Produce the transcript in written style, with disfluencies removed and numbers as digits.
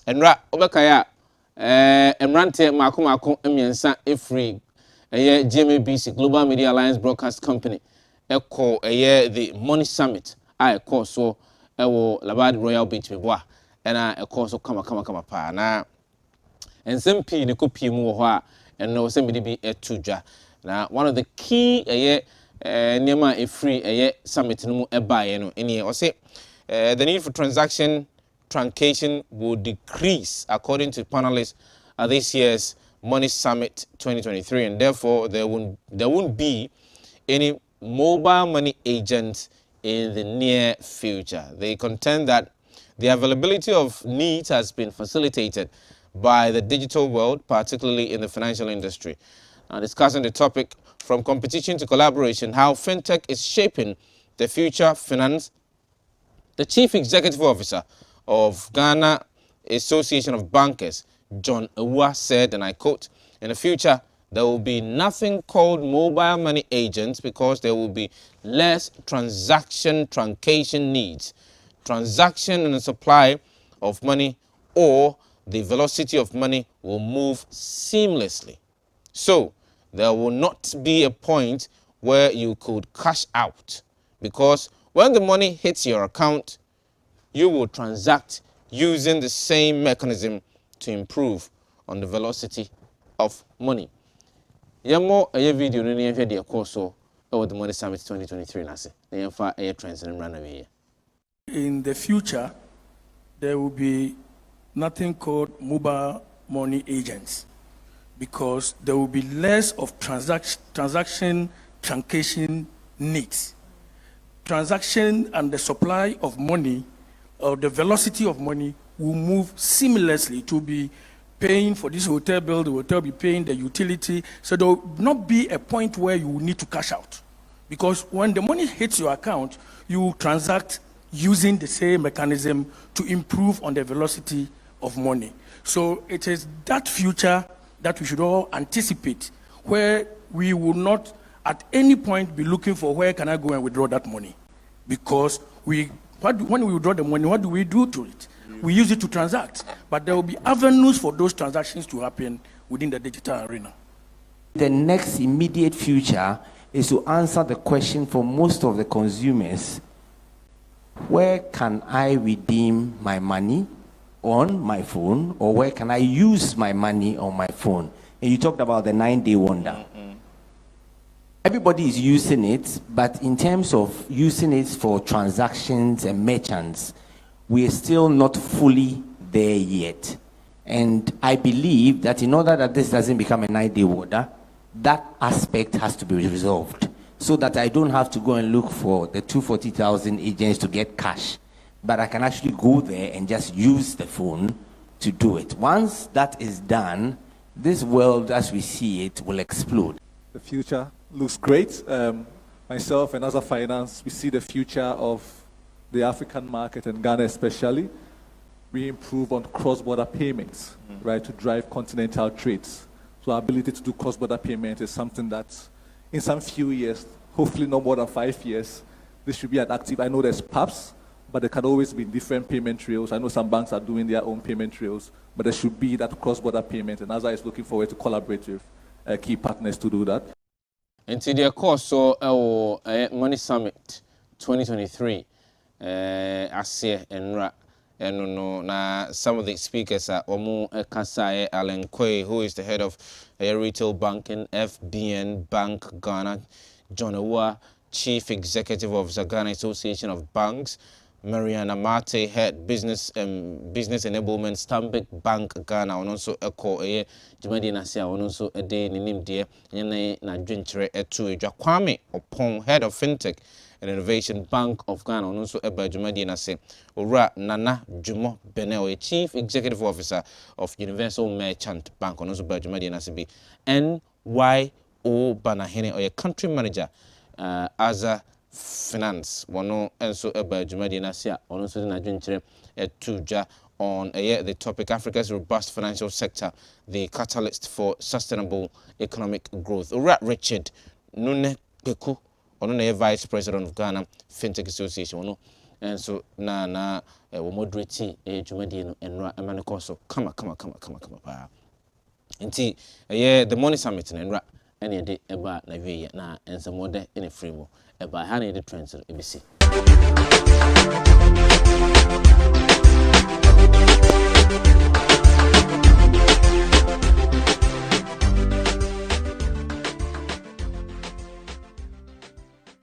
enra obekaya emrante mako emiensa efree GMABC Global Media Alliance Broadcast Company eko the Money Summit eko so ewo Labad Royal Beach beboa ena eko so kama pa na ensem pii ne kopie mu wo ho a eno se mede bi etudwa na one of the key niema efree summit no mu ebaye no eni o se the need for truncation will decrease according to panelists at this year's Money Summit 2023, and therefore there won't be any mobile money agents in the near future. They contend that the availability of needs has been facilitated by the digital world, particularly in the financial industry. Now, discussing the topic from competition to collaboration, how fintech is shaping the future finance, the Chief Executive Officer of Ghana Association of Bankers, John Awuah, said, and I quote, "In the future, there will be nothing called mobile money agents because there will be less transaction truncation needs. Transaction and the supply of money or the velocity of money will move seamlessly. So there will not be a point where you could cash out because when the money hits your account, you will transact using the same mechanism to improve on the velocity of money." Yamo a video no ne hwe de course over the Money Summit 2023 nase. Na yemfa trends and run away. In the future, there will be nothing called mobile money agents because there will be less of transaction truncation needs. Transaction and the supply of money or the velocity of money will move seamlessly to be paying for this hotel bill, the hotel be paying the utility. So there will not be a point where you will need to cash out. Because when the money hits your account, you will transact using the same mechanism to improve on the velocity of money. So it is that future that we should all anticipate, where we will not at any point be looking for where can I go and withdraw that money. Because when we withdraw the money, what do we do to it? We use it to transact, but there will be avenues for those transactions to happen within the digital arena. The next immediate future is to answer the question for most of the consumers: where can I redeem my money on my phone, or where can I use my money on my phone? And you talked about the 9-day wonder. Everybody is using it, but in terms of using it for transactions and merchants, we are still not fully there yet. And I believe that in order that this doesn't become a 9-day wonder, that aspect has to be resolved so that I don't have to go and look for the 240,000 agents to get cash, but I can actually go there and just use the phone to do it. Once that is done, this world as we see it will explode. The future looks great. Myself and Asa Finance, we see the future of the African market and Ghana especially. We improve on cross-border payments, right, to drive continental trades. So our ability to do cross-border payment is something that in some few years, hopefully no more than 5 years, this should be an active. I know there's PAPs, but there can always be different payment trails. I know some banks are doing their own payment trails, but there should be that cross-border payment, and Asa is looking forward to collaborate with key partners to do that. Until the course so Money Summit 2023 Asia and no na some of the speakers are Omo Kasai Alan Kwe, who is the head of retail banking FBN Bank Ghana, John Awuah, Chief Executive of the Ghana Association of Banks, Mariana Mate, head business enablement Stanbic Bank Ghana, and also echo Jumadi Nasia, and also a day in dear na drintre etu Kwame Opon, head of fintech and innovation Bank of Ghana, and also Eba Jumadi Nase, Ora Nana Jumo Benel, Chief Executive Officer of Universal Merchant Bank, and also Eba Jumadi Nase NYO Banahene, or a country manager as a finance wano enso eba jumadi nasia ono so na dwenkyere etuja on the topic Africa's robust financial sector, the catalyst for sustainable economic growth. Ora Richard Nune Beku ono na vice president of Ghana Fintech Association ono and so na we moderate dwumadi no enra ema ne koso kama pa nti the money summit no enra ene de eba na wie na ensemo de ene free mu eba ha na de trends ebisi